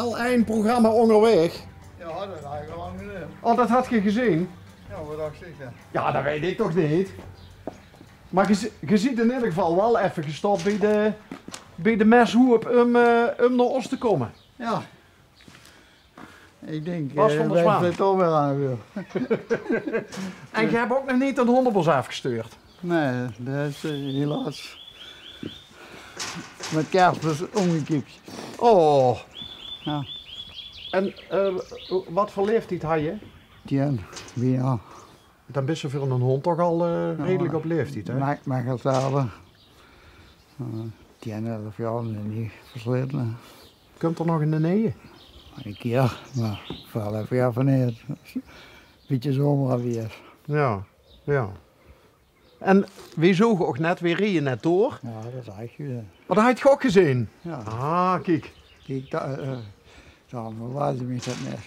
Al een programma onderweg. Ja, dat had ik al lang gezien. Oh, dat had je gezien? Ja, wat dacht ik dan? Ja, dat weet ik toch niet. Maar je ziet in ieder geval wel even gestopt bij de meshoep om naar Oost te komen. Ja. Ik denk, Bas van der Zwaan. wij toch weer aan weer. En je hebt ook nog niet een hondenbos afgestuurd. Nee, dat is helaas. Met kerst omgekipt. Oh. Ja. En wat voor leeftijd had je? 10, ja. Dan ben je voor een hond toch al redelijk op leeftijd, hè? Mag het zelden. 10, 11 jaar en niet versleten. Komt er nog een nee? Een keer, maar vooral even jaar van hier. Beetje zomer alweer. Ja, ja. En wie zoog ook net, wie reed je net door? Ja, dat zag je. Maar dat had je ook gezien. Ja. Ah, kijk. Kijk, dan was ik dat net.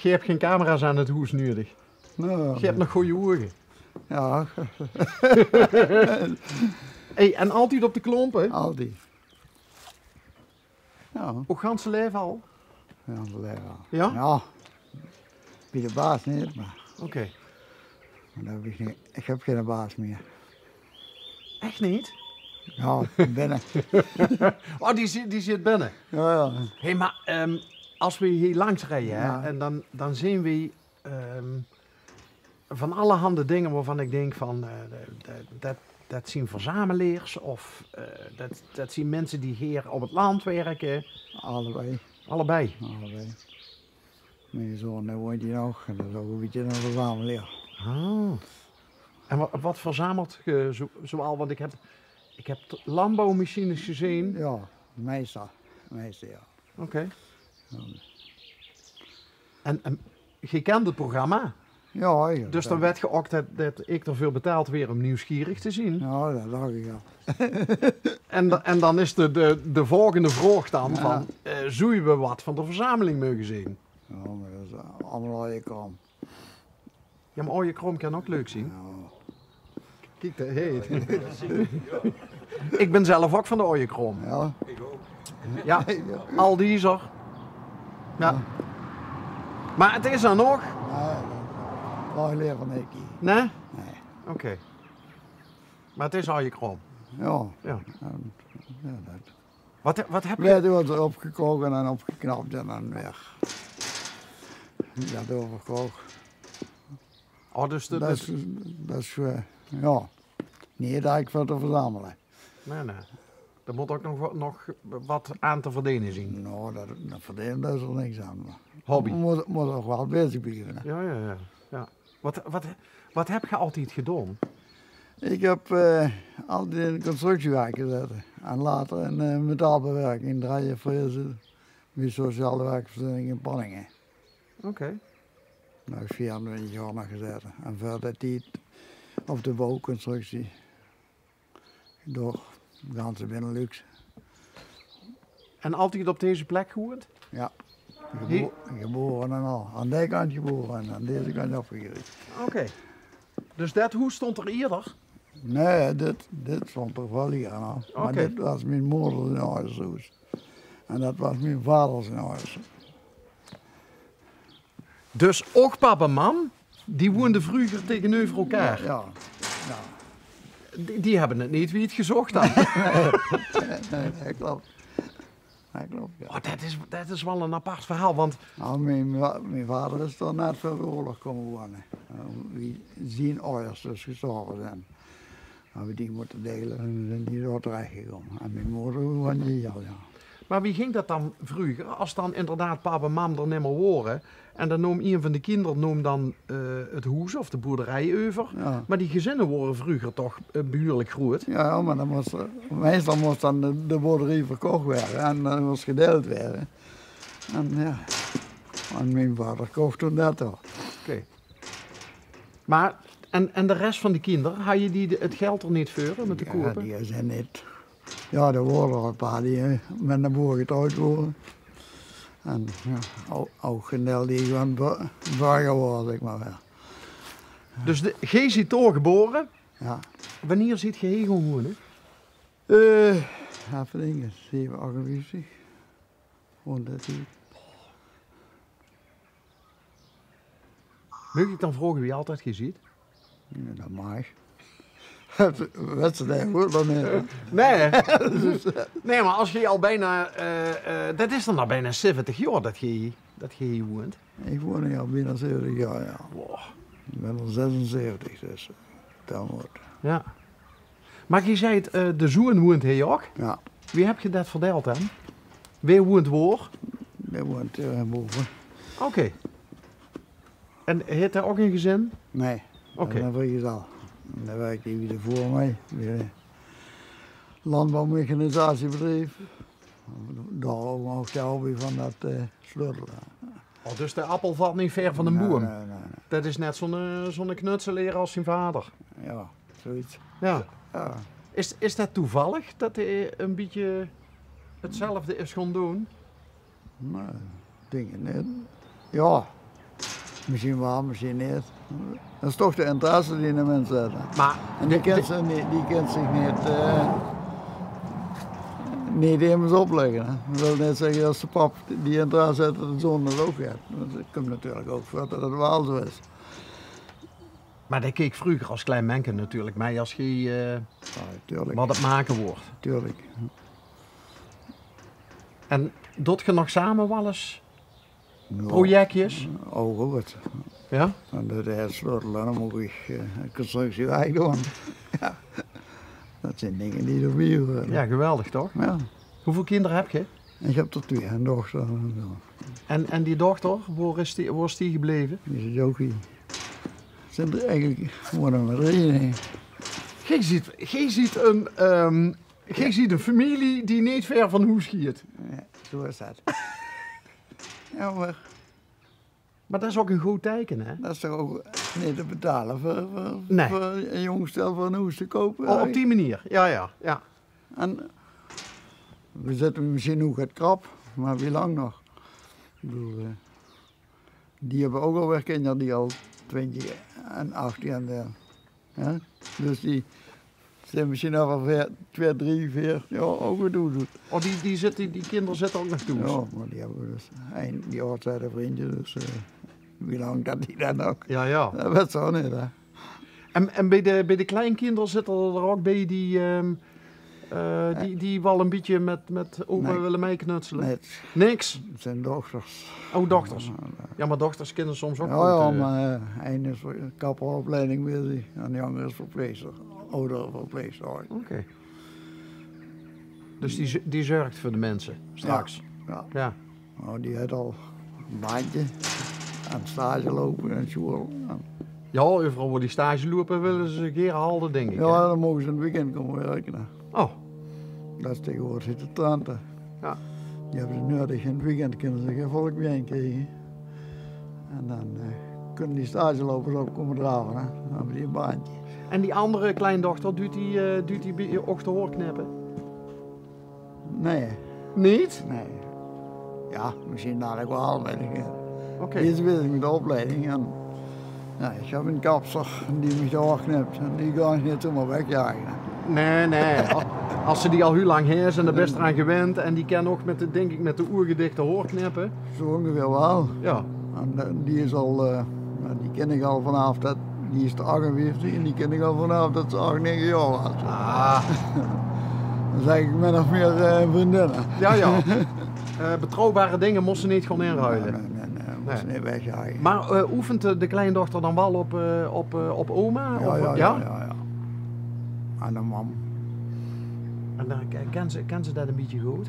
Je hebt geen camera's aan het huis nodig. Nou, Je hebt nog goede ogen. ja, Hey, en altijd op de klompen? altijd. Ja, Hoe gaan ze leven al? ja, dat wel. Ja? Ja, bij de baas niet, maar Oké. dat heb ik niet. Ik heb geen baas meer. Echt niet? Ja, binnen. Oh, die zit binnen. Ja, ja. Hé, maar als we hier langs rijden, hè, Ja. en dan zien we van allerhande dingen waarvan ik denk van, dat zien verzamelaars of dat zien mensen die hier op het land werken. Allebei. Allebei. Allebei. Mijn zoon, daar woont hij nog. En dat is ook een beetje een verzamelaar. Ah. En wat verzamelt je zoal? Want ik heb landbouwmachines gezien. Ja, meestal. Meestal, ja. Oké. En je kent het programma? Ja, ja. Dus dan werd je ook dat ik er veel betaald weer om nieuwsgierig te zien. Ja, dat dacht ik ja. En dan is de volgende vraag dan Ja. van, zou we wat van de verzameling mogen zien? Ja, maar dat is allemaal al je kan. Ja, maar Oje Krom kan ook leuk zien. Ja. Kijk, dat heet. Ik ben zelf ook van de Oje Krom. Ja. Ja, al die is er. Ja. Maar het is er nog. Nee, dat leren van ik. Nee? Nee. Oké. Maar het is Oje Krom. Ja. Ja. Ja, dat. Wat heb je? Werd wordt opgekoken en opgeknapt en dan weg. Dat overkook. Oh, dus Dat is ja, niet dat ik voor te verzamelen. Nee. Er moet ook nog wat aan te verdienen zien. Nou, dat verdient er niks aan. Maar Hobby. moet ook wel bezig beginnen. Ja. Wat heb je altijd gedaan? Ik heb altijd in constructiewerk gezeten. En later in metaalbewerking draaien voor bij sociale werkverzorging in Panningen. Oké. Daar heb ik 24 jaar nog gezeten. En verder tijd op de bouwconstructie. Door de ganse Benelux. En altijd op deze plek gewoond? Ja. Hier? Geboren en al. Aan die kant geboren en aan deze kant opgegroeid. Oké. Dus dat huis stond er eerder? Nee, dit stond er wel hier aan. Maar Oké. dit was mijn moeder zijn huis. En dat was mijn vader zijn huis. Dus ook papa en mam, die woonden vroeger tegenover elkaar. Ja. Die hebben het niet wie het gezocht had. Nee, dat klopt. Dat klopt, ja. Oh, dat is wel een apart verhaal, want Nou, mijn vader is er net voor de oorlog komen wonen. Wie zien ouders dus gestorven zijn. Hebben we die moeten delen en zijn die door terechtgekomen. En mijn moeder woonde hier, ja. maar wie ging dat dan vroeger? Als dan inderdaad papa en mam er niet meer waren en dan nam een van de kinderen dan het huis of de boerderij over. Ja. Maar die gezinnen waren vroeger toch behoorlijk groot. Ja, maar dan meestal moest dan de boerderij verkocht worden en dan moest gedeeld worden. En ja, en mijn vader kocht toen dat ook. Oké. Maar, en de rest van de kinderen, had je het geld er niet voor om het te Ja, kopen? die zijn niet. Ja, er waren er een paar die met een boer getrouwd worden. En ja, ook een deel die gewoon burger worden, zeg maar wel. Dus G zit doorgeboren. Ja. Wanneer zit je hier gewoon wonen? Even denken, 7, 58. Gewoon dat hier. Mag ik dan vragen wie je altijd ziet? Ja, dat mag. Wedstrijd goed dan niet. Nee. Nee, maar als je al bijna... dat is dan al bijna 70 jaar dat je hier woont. Ik woon hier al bijna 70 jaar, ja. Wow. Ik ben al 76, dus dat wordt. Ja. Maar je zei het, de zoon woont hier ook. Ja, Wie heb je dat verteld dan? Wie woont waar? die woont hier boven. Oké. En heeft hij ook een gezin? Nee, Oké. dat weet je al. En dan werkt hij weer voor mij. Weer een landbouwmechanisatiebedrijf. Daar ook de hobby van dat sleutelen. Oh, dus de appel valt niet ver van de boom. Nee. Dat is net zo'n knutseleer als zijn vader. Ja, zoiets. Ja. Ja. Is dat toevallig dat hij een beetje hetzelfde is gaan doen? Nee, denk ik niet. Ja, misschien wel, misschien niet. Dat is toch de interesse die de mensen hebben. Maar En die kent zich niet immers opleggen. Hè. Dat wil niet zeggen dat de pap die interesse heeft dat de zoon er ook heeft. Dat komt natuurlijk ook voor dat het wel zo is. Maar dat keek vroeger als klein manneke natuurlijk mee als je Ja, tuurlijk. wat het maken wordt. Tuurlijk. En doet je nog samen wel eens Ja. projectjes? Oh, goed. Ja? En dat is sleutelen, dan moet ik constructie weg doen. Ja. Dat zijn dingen die erbij horen. Ja, geweldig toch? Ja. Hoeveel kinderen heb je? En ik heb er 2, een dochter en zo. En die dochter, waar is die gebleven? Die is ook hier. Zijn er eigenlijk worden maar 3. Nee. Jij ziet een familie die niet ver van huis giet. Ja, zo is dat. Ja, maar Maar dat is ook een goed teken, hè? dat is toch ook niet te betalen Nee. voor een jong stel voor een huis te kopen. Oh, op die manier, ja. En we zetten misschien nog het krap, maar wie lang nog? Ik bedoel, die hebben ook alweer kinderen die al 20 en 18 en ja? Dus die zijn misschien al 2, 3, 4 jaar ook weer doen. Oh, die kinderen zitten ook nog toe. Ja, maar die hebben we dus die oudside vriendje, dus wie lang dat die dan ook? Ja. Dat weet zo niet, hè. En bij de kleinkinderen zitten er ook bij die wel een beetje met opa Nee. willen meeknutselen? Nee, Niks? het zijn dochters. Oh, dochters. Ja, maar dochters kunnen soms ook Ja, goed, maar één is voor kapperopleiding bezig en de andere is verpleegster. Oudere verpleegster. Oké. Dus die zorgt voor de mensen straks? Ja. Ja. Nou, die had al een baantje aan stage lopen en school. Ja, overal waar die stage lopen willen ze een keer halen, denk ik. Ja, hè? dan mogen ze in het weekend komen werken. Hè. Oh, Dat is tegenwoordig zitten tante. ja. Die hebben ze nodig. In het weekend kunnen ze geen volk bijeenkrijgen. En dan kunnen die stagelopers op komen draven. Hè. Dan hebben die een baantje. En die andere kleindochter, doet die bij je ochtend hoorknippen? Nee, Niet? nee. Ja, misschien dadelijk wel, weet ik niet. Oké. Die is bezig met de opleiding. En, ja, ik heb een kapster die me daar knipt. En die ga ik niet zomaar wegjagen. Hè. Nee. Als ze die al heel lang heeft en er best eraan gewend en die kan nog met de oergedichte hoorknippen. Zo ongeveer wel. Ja. En die is al, die ken ik al vanaf dat, die is 58 en die ken ik al vanaf dat ze 8, 9 jaar was. Ah. Dan zeg ik min of meer vriendinnen. Ja. Betrouwbare dingen moesten niet gewoon inruilen. Nee, moest Nee. niet wegjagen. Maar oefent de kleindochter dan wel op oma? Ja. En de mam. En dan kan ze dat een beetje goed?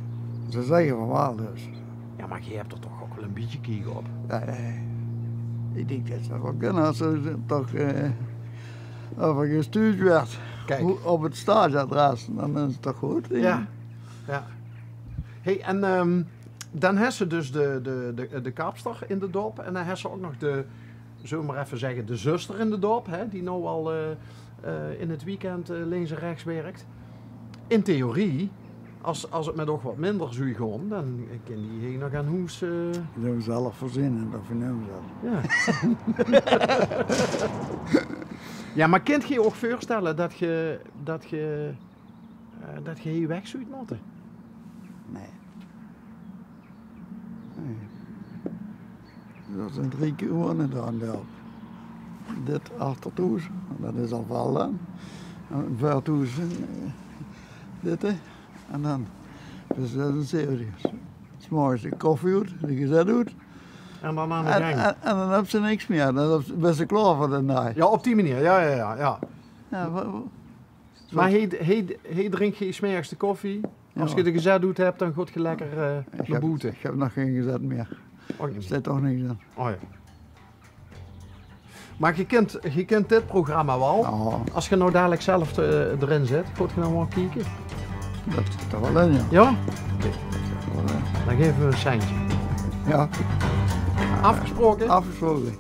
Ze zeggen van wel dus. Ja, maar je hebt er toch ook wel een beetje kiek op. Ja, ik denk dat ze wel kunnen als ze toch over gestuurd werd. Kijk. Op het stageadres, dan is het toch goed? Ja. Hey, en dan heeft ze dus de kapster in de dorp en dan heeft ze ook nog zullen we maar even zeggen, de zuster in de dorp, hè, die nou al in het weekend links en rechts werkt. In theorie, als het met nog wat minder zou gaan, dan kan die hier nog aan huis. Dat hebben we zelf verzinnen, dat vernemen ze. Ja. Ja, maar kunt je je ook voorstellen dat je hier weg zou moeten? Nee. Dat zijn 3 keer wonen daar aan de helft. dit achtertoes, dat is al wel dan. En voortoes dit hè. En dan, dus dat is serieus. 's morgens de koffie uit, de gezet uit. En dan aan de gang. En dan heb ze niks meer, dan ben ze klaar voor de nacht. Ja, op die manier, ja. Ja, Maar hij drinkt je 's middags de koffie. Als Ja. je de gezet doet hebt, dan gaat je lekker naar boete. Ik heb nog geen gezet meer. Ook Er niet. zit toch niks aan. Oh ja. Maar je kent dit programma wel. Ja, Als je nou dadelijk zelf erin zit, gaat je nou wel kijken? dat zit er wel in, ja. Ja? Dat zit er wel in. Dan geven we een seintje. Ja, Afgesproken? afgesproken.